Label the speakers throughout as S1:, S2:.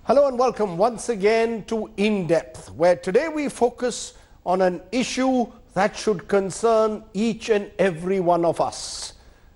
S1: Hello and welcome once again to In Depth, where today we focus on an issue that should concern each and every one of us.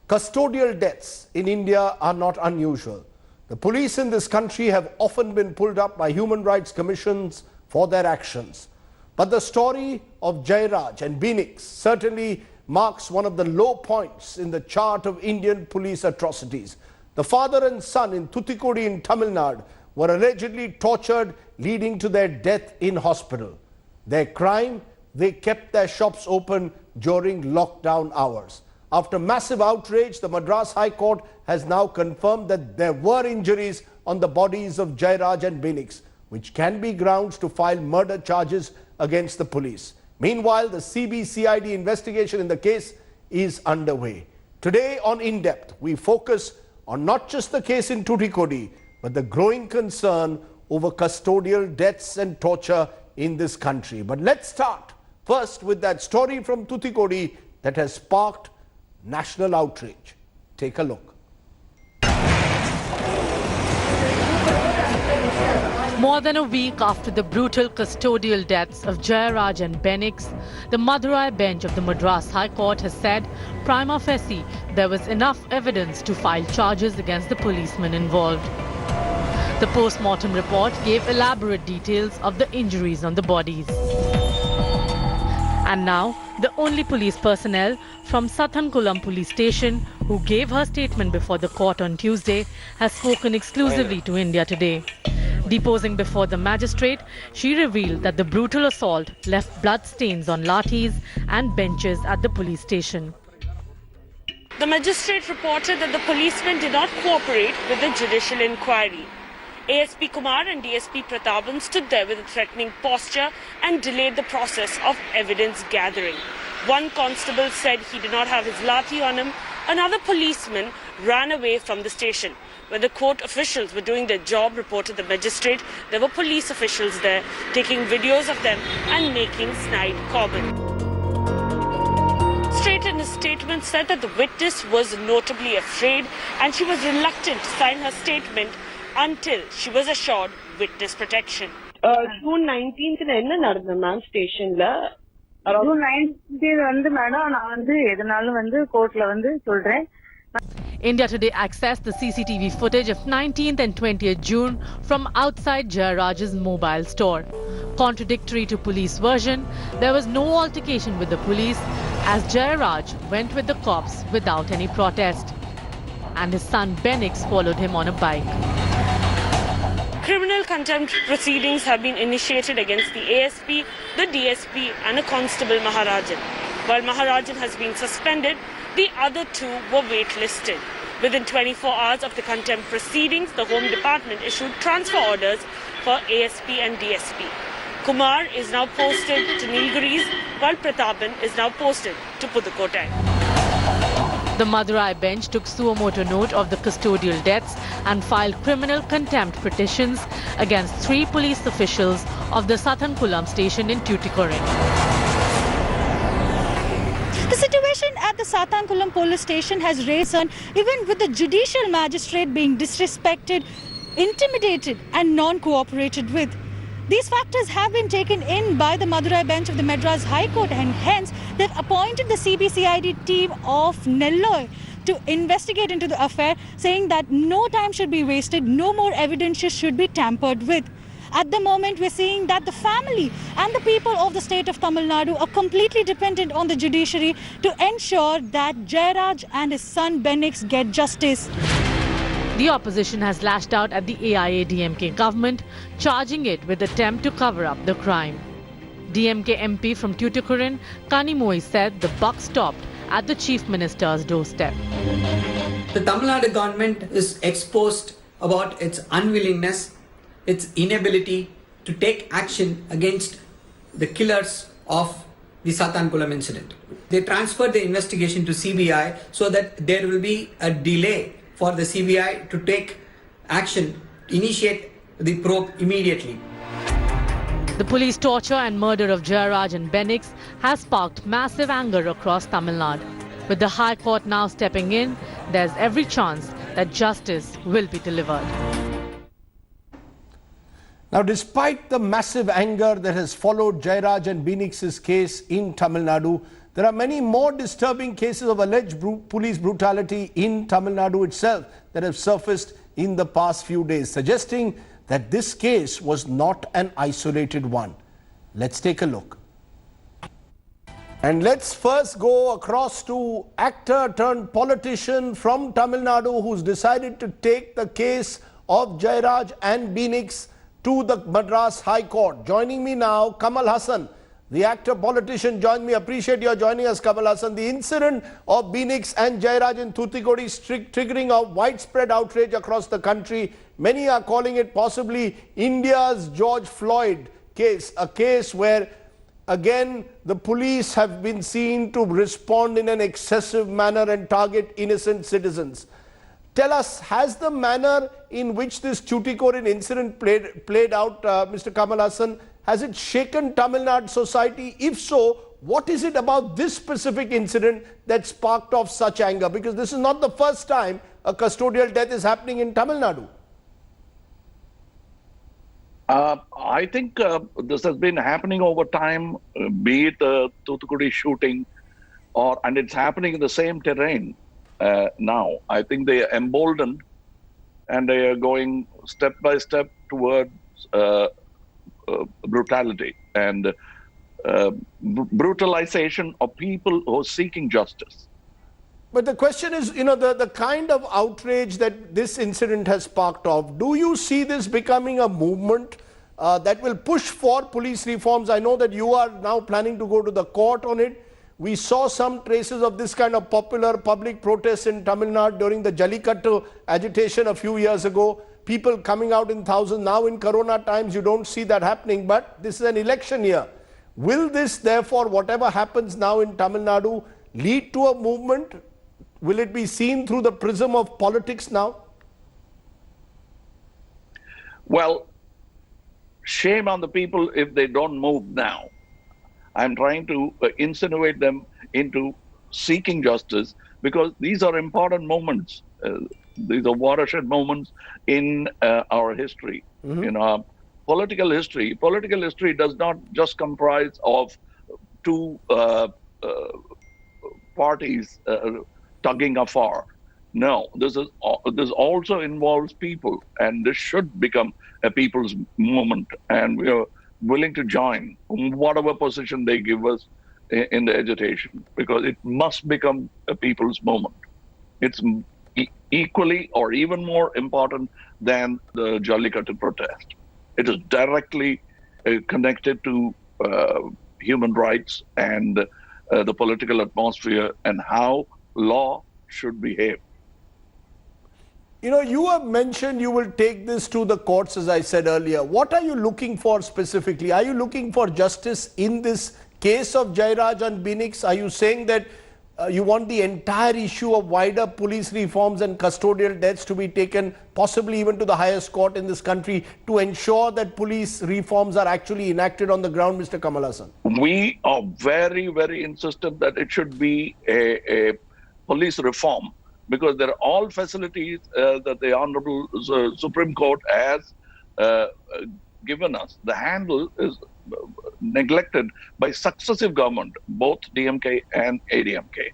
S1: Custodial deaths in India are not unusual. The police in this country have often been pulled up by human rights commissions for their actions. But the story of Jayaraj and Beniks certainly marks one of the low points in the chart of Indian police atrocities. The father and son in Tuticorin, Tamil Nadu, were allegedly tortured, leading to their death in hospital. Their crime? They kept their shops open during lockdown hours. After massive outrage, the Madras High Court has now confirmed that there were injuries on the bodies of Jayaraj and Beniks, which can be grounds to file murder charges against the police. Meanwhile, the CBCID investigation in the case is underway. Today on In Depth, we focus on not just the case in Tuticorin, but the growing concern over custodial deaths and torture in this country. But let's start first with that story from Tuticorin that has sparked national outrage. Take a look.
S2: More than a week after the brutal custodial deaths of Jayaraj and Beniks, the Madurai bench of the Madras High Court has said prima facie there was enough evidence to file charges against the policemen involved. The post-mortem report gave elaborate details of the injuries on the bodies. And now, the only police personnel from Sathankulam police station who gave her statement before the court on Tuesday has spoken exclusively to India Today. Deposing before the magistrate, she revealed that the brutal assault left bloodstains on lathis and benches at the police station.
S3: The magistrate reported that the policemen did not cooperate with the judicial inquiry. ASP Kumar and DSP Prathapan stood there with a threatening posture and delayed the process of evidence gathering. One constable said he did not have his lathi on him. Another policeman ran away from the station. When the court officials were doing their job, reported the magistrate, there were police officials there taking videos of them and making snide comment. Straight in his statement said that the witness was notably afraid and she was reluctant to sign her statement until she was assured witness protection.
S4: June 19th என்ன நடந்தது ma'am ஸ்டேஷன்ல June 19th வந்து madam நான் வந்து எதனாலும் வந்து கோர்ட்ல வந்து சொல்றேன்.
S2: India Today accessed the CCTV footage of 19th and 20th June from outside Jayaraj's mobile store. Contradictory to police version, there was no altercation with the police as Jayaraj went with the cops without any protest. And his son Benix followed him on a bike.
S3: Criminal contempt proceedings have been initiated against the ASP, the DSP and a constable Maharajan. While Maharajan has been suspended, the other two were waitlisted. Within 24 hours of the contempt proceedings, the Home Department issued transfer orders for ASP and DSP. Kumar is now posted to Nilgiris, while Prathapan is now posted to Pudukottai.
S2: The Madurai bench took suo motu note of the custodial deaths and filed criminal contempt petitions against 3 police officials of the Sathankulam station in Tuticorin.
S5: The situation at the Sathankulam police station has raised concern, even with the judicial magistrate being disrespected, intimidated and non-cooperated with. These factors have been taken in by the Madurai bench of the Madras High Court, and hence they've appointed the CBCID team of Nellore to investigate into the affair, saying that no time should be wasted, no more evidence should be tampered with. At the moment, we're seeing that the family and the people of the state of Tamil Nadu are completely dependent on the judiciary to ensure that Jayaraj and his son Beniks get justice.
S2: The opposition has lashed out at the AIA-DMK government, charging it with attempt to cover up the crime. DMK MP from Tuticorin, Kanimoi, said the buck stopped at the Chief Minister's doorstep.
S6: The Tamil Nadu government is exposed about its unwillingness, its inability to take action against the killers of the Sathankulam incident. They transferred the investigation to CBI so that there will be a delay for the CBI to take action, initiate the probe immediately.
S2: The police torture and murder of Jayaraj and Beniks has sparked massive anger across Tamil Nadu. With the High Court now stepping in, there's every chance that justice will be delivered.
S1: Now, despite the massive anger that has followed Jayaraj and Beniks' case in Tamil Nadu, there are many more disturbing cases of alleged police brutality in Tamil Nadu itself that have surfaced in the past few days, suggesting that this case was not an isolated one. Let's take a look. And let's first go across to actor turned politician from Tamil Nadu who's decided to take the case of Jayaraj and Beniks to the Madras High Court. Joining me now, Kamal Haasan, the actor politician, joined me. Appreciate your joining us, Kamal Haasan. The incident of Beniks and Jayaraj in Tuticorin is triggering a widespread outrage across the country. Many are calling it possibly India's George Floyd case, a case where again the police have been seen to respond in an excessive manner and target innocent citizens. Tell us, has the manner in which this Tuticorin incident played out, Mr. Kamal Haasan, has it shaken Tamil Nadu society? If so, what is it about this specific incident that sparked off such anger? Because this is not the first time a custodial death is happening in Tamil Nadu.
S7: I think this has been happening over time, be it the Tuticorin shooting, and it's happening in the same terrain now. I think they are emboldened and they are going step by step towards brutality and brutalization of people who are seeking justice.
S1: But the question is, you know, the kind of outrage that this incident has sparked off, do you see this becoming a movement that will push for police reforms? I know that you are now planning to go to the court on it. We saw some traces of this kind of popular public protests in Tamil Nadu during the Jallikattu agitation a few years ago. People coming out in thousands. Now in Corona times, you don't see that happening, but this is an election year. Will this, therefore, whatever happens now in Tamil Nadu, lead to a movement? Will it be seen through the prism of politics now?
S7: Well, shame on the people if they don't move now. I'm trying to insinuate them into seeking justice because these are important moments. These are watershed moments in our history, in our political history. Political history does not just comprise of two parties tugging afar. No, this also involves people, and this should become a people's movement, and we are willing to join whatever position they give us in the agitation, because it must become a people's movement. It's equally or even more important than the Jallikattu protest. It is directly connected to human rights and the political atmosphere and how law should behave.
S1: You know, you have mentioned you will take this to the courts, as I said earlier. What are you looking for specifically? Are you looking for justice in this case of Jayaraj and Beniks? Are you saying that you want the entire issue of wider police reforms and custodial deaths to be taken, possibly even to the highest court in this country, to ensure that police reforms are actually enacted on the ground, Mr. Kamal Haasan?
S7: We are very, very insistent that it should be a police reform, because there are all facilities that the Honorable Supreme Court has given us. The handle is neglected by successive government, both DMK and ADMK.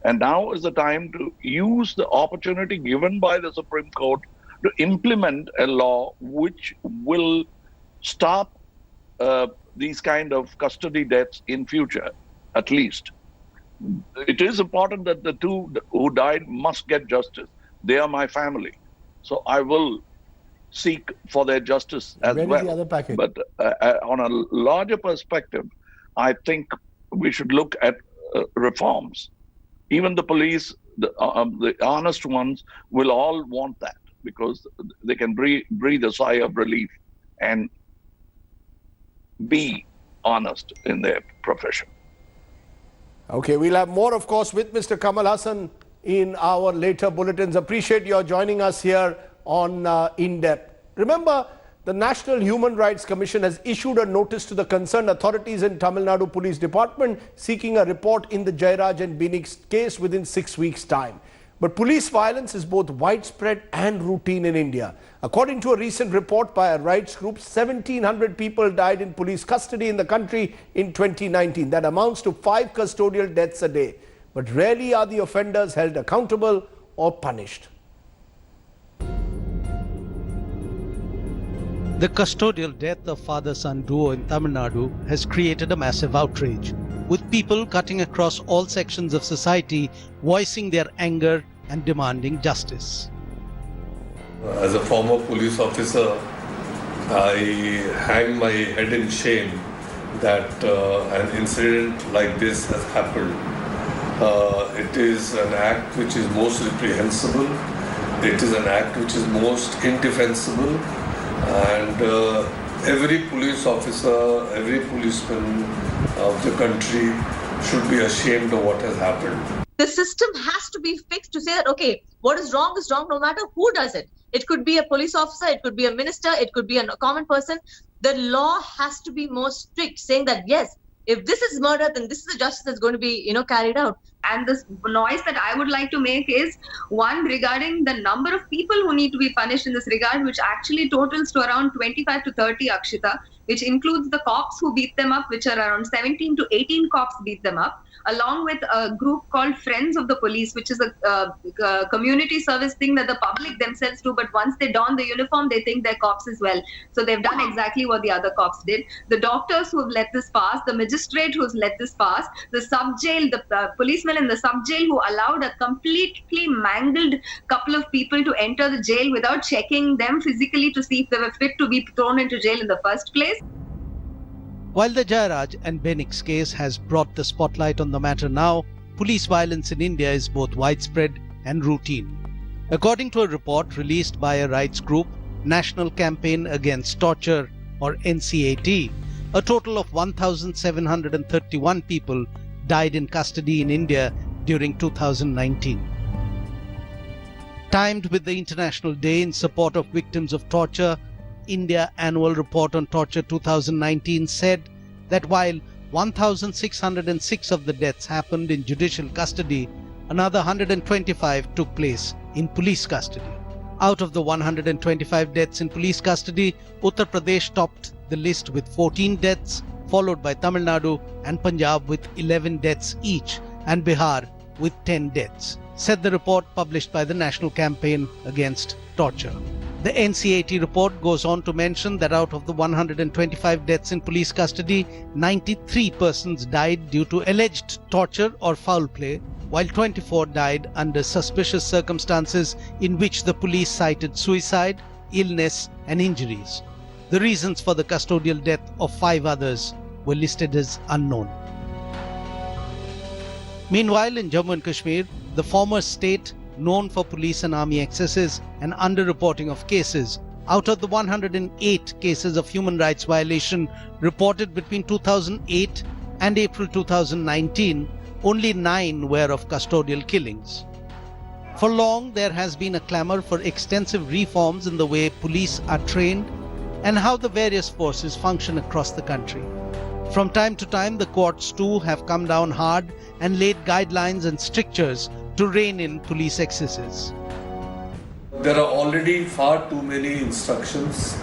S7: And now is the time to use the opportunity given by the Supreme Court to implement a law which will stop these kind of custody deaths in future, at least. It is important that the two who died must get justice. They are my family. So I will seek for their justice as well.
S1: Where is the other package?
S7: But on a larger perspective, I think we should look at reforms. Even the police, the honest ones, will all want that, because they can breathe a sigh of relief and be honest in their profession.
S1: Okay, we'll have more, of course, with Mr. Kamal Haasan in our later bulletins. Appreciate your joining us here on In Depth. Remember, the National Human Rights Commission has issued a notice to the concerned authorities in Tamil Nadu Police Department seeking a report in the Jayaraj and Beniks case within 6 weeks' time. But police violence is both widespread and routine in India. According to a recent report by a rights group, 1,700 people died in police custody in the country in 2019. That amounts to 5 custodial deaths a day. But rarely are the offenders held accountable or punished.
S8: The custodial death of father-son duo in Tamil Nadu has created a massive outrage, with people cutting across all sections of society voicing their anger and demanding justice.
S9: As a former police officer, I hang my head in shame that an incident like this has happened. It is an act which is most reprehensible. It is an act which is most indefensible. And every police officer, every policeman of the country should be ashamed of what has happened.
S10: The system has to be fixed to say that, okay, what is wrong no matter who does it. It could be a police officer, it could be a minister, it could be a common person. The law has to be more strict, saying that, yes, if this is murder, then this is the justice that's going to be, carried out.
S11: And this noise that I would like to make is one regarding the number of people who need to be punished in this regard, which actually totals to around 25 to 30, Akshita, which includes the cops who beat them up, which are around 17 to 18 cops beat them up, along with a group called Friends of the Police, which is a community service thing that the public themselves do. But once they don the uniform, they think they're cops as well. So they've done exactly what the other cops did. The doctors who have let this pass, the magistrate who's let this pass, the sub-jail, the policemen in the sub-jail who allowed a completely mangled couple of people to enter the jail without checking them physically to see if they were fit to be thrown into jail in the first place.
S8: While the Jayaraj and Beniks case has brought the spotlight on the matter now, police violence in India is both widespread and routine. According to a report released by a rights group, National Campaign Against Torture, or NCAT, a total of 1,731 people died in custody in India during 2019. Timed with the International Day in support of victims of torture, India Annual Report on Torture 2019 said that while 1,606 of the deaths happened in judicial custody, another 125 took place in police custody. Out of the 125 deaths in police custody, Uttar Pradesh topped the list with 14 deaths, followed by Tamil Nadu and Punjab with 11 deaths each, and Bihar with 10 deaths, said the report published by the National Campaign Against Torture. The NCAT report goes on to mention that out of the 125 deaths in police custody, 93 persons died due to alleged torture or foul play, while 24 died under suspicious circumstances in which the police cited suicide, illness and injuries. The reasons for the custodial death of 5 others were listed as unknown. Meanwhile, in Jammu and Kashmir, the former state known for police and army excesses and underreporting of cases, out of the 108 cases of human rights violation reported between 2008 and April 2019, only 9 were of custodial killings. For long, there has been a clamor for extensive reforms in the way police are trained and how the various forces function across the country. From time to time, the courts too have come down hard and laid guidelines and strictures to rein in police excesses.
S9: There are already far too many instructions,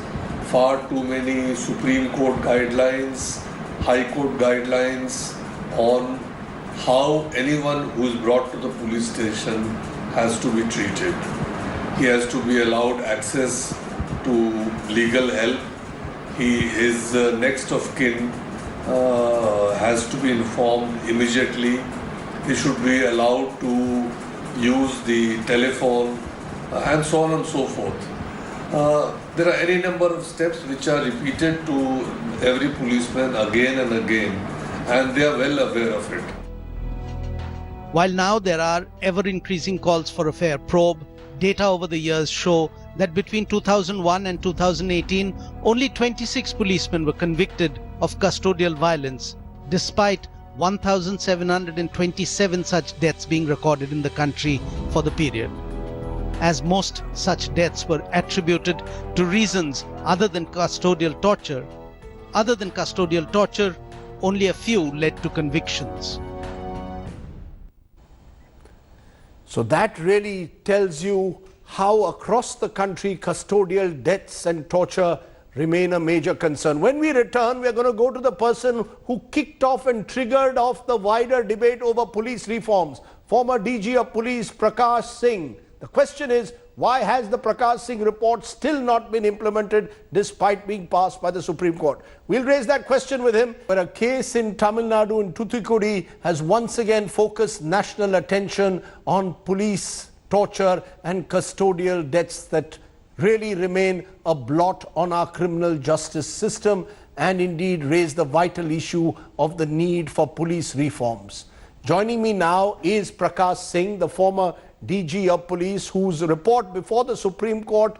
S9: far too many Supreme Court guidelines, High Court guidelines on how anyone who is brought to the police station has to be treated. He has to be allowed access to legal help. His next of kin has to be informed immediately. He should be allowed to use the telephone and so on and so forth. There are any number of steps which are repeated to every policeman again and again, and they are well aware of it.
S8: While now there are ever-increasing calls for a fair probe, data over the years show that between 2001 and 2018, only 26 policemen were convicted of custodial violence, despite 1,727 such deaths being recorded in the country for the period. As most such deaths were attributed to reasons other than custodial torture, only a few led to convictions.
S1: So that really tells you how across the country custodial deaths and torture remain a major concern. When we return, we're going to go to the person who kicked off and triggered off the wider debate over police reforms, former DG of Police Prakash Singh. The question is, why has the Prakash Singh report still not been implemented despite being passed by the Supreme Court? We'll raise that question with him. But a case in Tamil Nadu in Tuticorin has once again focused national attention on police torture and custodial deaths that really remain a blot on our criminal justice system and indeed raise the vital issue of the need for police reforms. Joining me now is Prakash Singh, the former DG of Police, whose report before the Supreme Court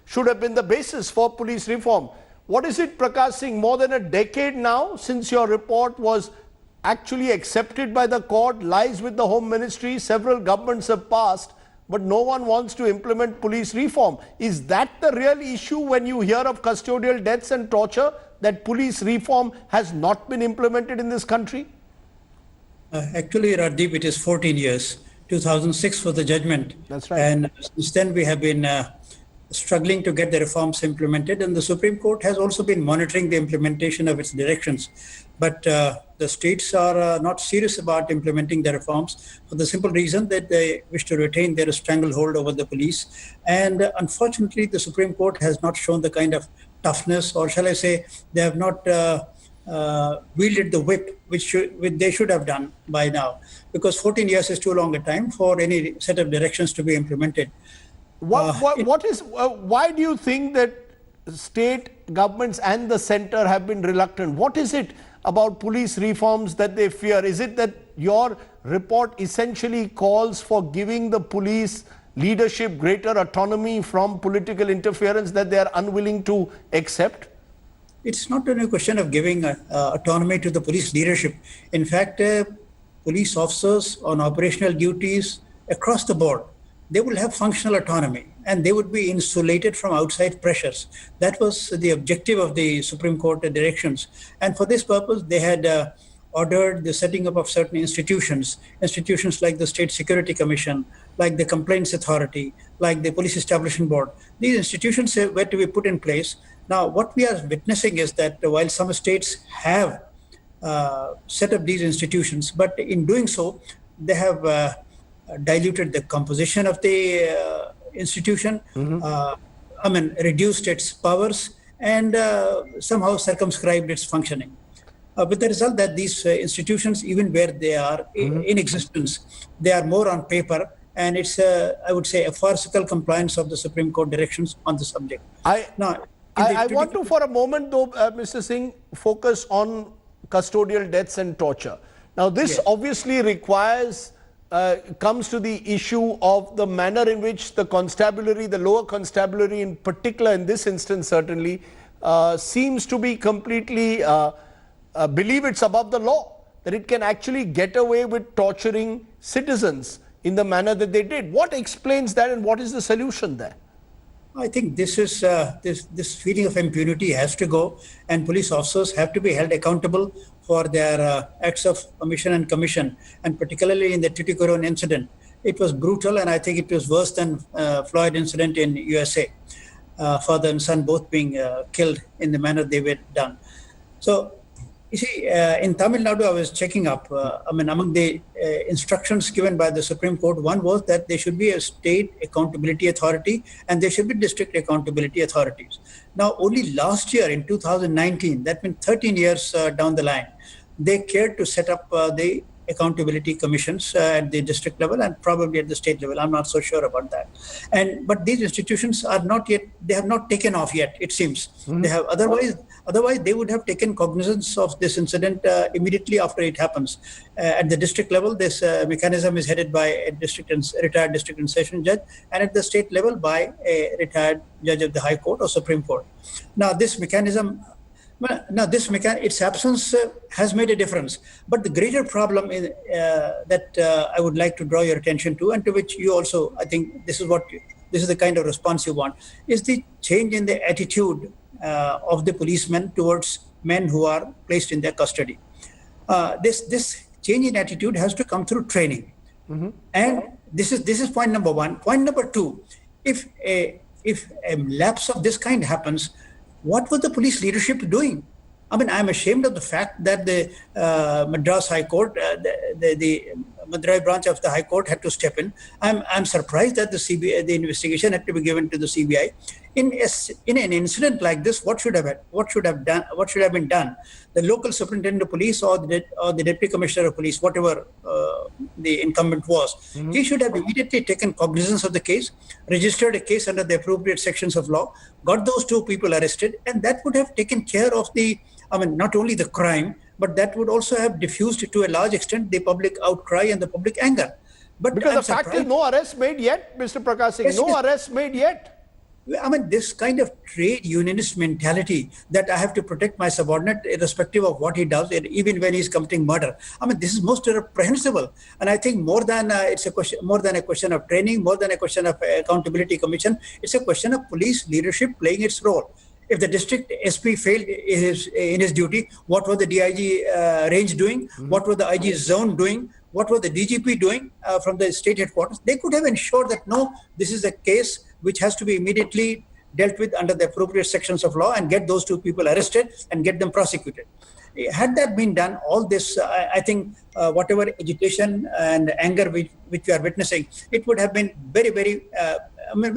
S1: should have been the basis for police reform. What is it, Prakash Singh, more than a decade now since your report was actually accepted by the court, lies with the Home Ministry, several governments have passed, but no one wants to implement police reform. Is that the real issue when you hear of custodial deaths and torture, that police reform has not been implemented in this country?
S12: Actually, Rajdeep, it is 14 years. 2006 was the judgment.
S1: That's right.
S12: And since then we have been struggling to get the reforms implemented, and the Supreme Court has also been monitoring the implementation of its directions. But the states are not serious about implementing the reforms for the simple reason that they wish to retain their stranglehold over the police. And unfortunately, the Supreme Court has not shown the kind of toughness, or shall I say, they have not wielded the whip which they should have done by now, because 14 years is too long a time for any set of directions to be implemented.
S1: Why do you think that state governments and the center have been reluctant? What is it about police reforms that they fear? Is it that your report essentially calls for giving the police leadership greater autonomy from political interference that they are unwilling to accept?
S12: It's not only a question of giving autonomy to the police leadership. In fact, police officers on operational duties across the board, they will have functional autonomy and they would be insulated from outside pressures. That was the objective of the Supreme Court directions. And for this purpose, they had ordered the setting up of certain institutions like the State Security Commission, like the Complaints Authority, like the Police Establishment Board. These institutions were to be put in place. Now, what we are witnessing is that while some states have set up these institutions, but in doing so, they have diluted the composition of the institution, reduced its powers, and somehow circumscribed its functioning. With the result that these institutions, even where they are in existence, they are more on paper, and it's, I would say, a farcical compliance of the Supreme Court directions on the subject.
S1: I want to, for a moment, though, Mr. Singh, focus on custodial deaths and torture. Now, this obviously requires, comes to the issue of the manner in which the constabulary, the lower constabulary in particular, in this instance certainly, seems to be completely, believe it's above the law, that it can actually get away with torturing citizens in the manner that they did. What explains that, and what is the solution there?
S12: I think this is this feeling of impunity has to go, and police officers have to be held accountable for their acts of omission and commission, and particularly in the Tuticorin incident. It was brutal, and I think it was worse than Floyd incident in USA. Father and son both being killed in the manner they were done. So, you see, in Tamil Nadu, I was checking up, among the instructions given by the Supreme Court, one was that there should be a state accountability authority and there should be district accountability authorities. Now, only last year in 2019, that means 13 years down the line, they cared to set up the accountability commissions at the district level and probably at the state level. I'm not so sure about that. But these institutions are not yet, they have not taken off yet, it seems. They have otherwise they would have taken cognizance of this incident immediately after it happens. At the district level, this mechanism is headed by a retired district and session judge, and at the state level by a retired judge of the High Court or Supreme Court. Now, this mechanism, its absence has made a difference. But the greater problem is, that I would like to draw your attention to, and to which you also, I think this is the kind of response you want, is the change in the attitude of the policemen towards men who are placed in their custody. This change in attitude has to come through training. And this is point number one. Point number two, if a lapse of this kind happens, what was the police leadership doing? I mean, I'm ashamed of the fact that the Madras High Court, the Madurai branch of the High Court had to step in. I'm surprised that the investigation had to be given to the CBI. In an incident like this, what should have been done? The local superintendent of police or the deputy commissioner of police, whatever the incumbent was, he should have immediately taken cognizance of the case, registered a case under the appropriate sections of law, got those two people arrested, and that would have taken care of not only the crime, but that would also have diffused to a large extent the public outcry and the public anger. But
S1: because the fact is, no arrest made yet, Mr. Prakash Singh.
S12: Yes,
S1: no arrest made yet.
S12: I mean, this kind of trade unionist mentality that I have to protect my subordinate irrespective of what he does, even when he's committing murder. I mean, this is most reprehensible. And I think more than a question of training, more than a question of accountability commission, it's a question of police leadership playing its role. If the district SP failed in his duty, what was the DIG range doing? What was the IG zone doing? What was the DGP doing from the state headquarters? They could have ensured that, no, this is a case which has to be immediately dealt with under the appropriate sections of law and get those two people arrested and get them prosecuted. Had that been done, all this, I think, whatever agitation and anger which we are witnessing, it would have been very, very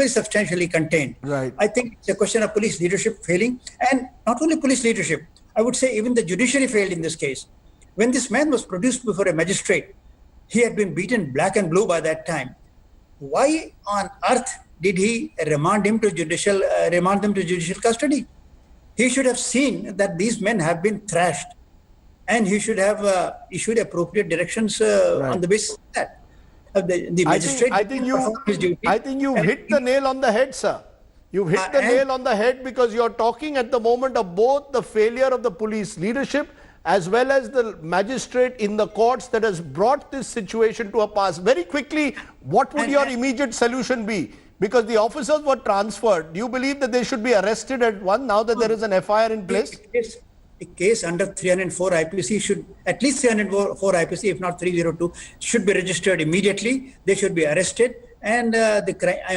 S12: substantially contained.
S1: Right.
S12: I think it's a question of police leadership failing, and not only police leadership, I would say even the judiciary failed in this case. When this man was produced before a magistrate, he had been beaten black and blue by that time. Why on earth did he remand them to judicial custody? He should have seen that these men have been thrashed, and he should have issued appropriate directions on the basis of that. The magistrate.
S1: I think you've hit the nail on the head, sir. You've hit the nail on the head, because you're talking at the moment of both the failure of the police leadership as well as the magistrate in the courts that has brought this situation to a pass. Very quickly, what would your immediate solution be? Because the officers were transferred. Do you believe that they should be arrested at once now that there is an FIR in place?
S12: A case under 304 IPC should, at least 304 IPC, if not 302, should be registered immediately. They should be arrested. And I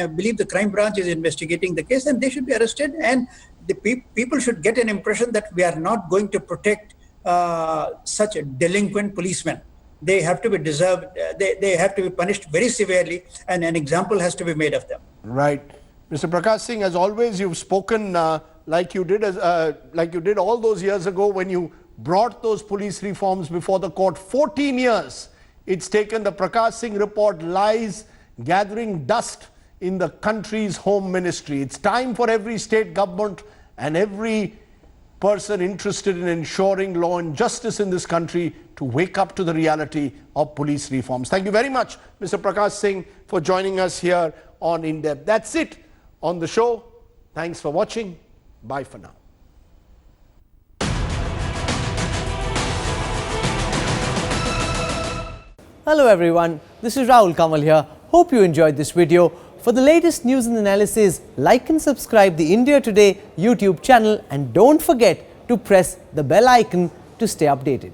S12: believe the crime branch is investigating the case, and they should be arrested. And the people should get an impression that we are not going to protect such delinquent policemen. They have to be deserved. They have to be punished very severely, and an example has to be made of them.
S1: Right. Mr. Prakash Singh, as always, you've spoken like you did all those years ago when you brought those police reforms before the court. 14 years it's taken. The Prakash Singh report lies gathering dust in the country's home ministry. It's time for every state government and every person interested in ensuring law and justice in this country to wake up to the reality of police reforms. Thank you very much, Mr. Prakash Singh, for joining us here on In Depth. That's it on the show. Thanks for watching. Bye for now.
S13: Hello everyone, this is Rahul Kamal here. Hope you enjoyed this video. For the latest news and analysis, like and subscribe the India Today YouTube channel, and don't forget to press the bell icon to stay updated.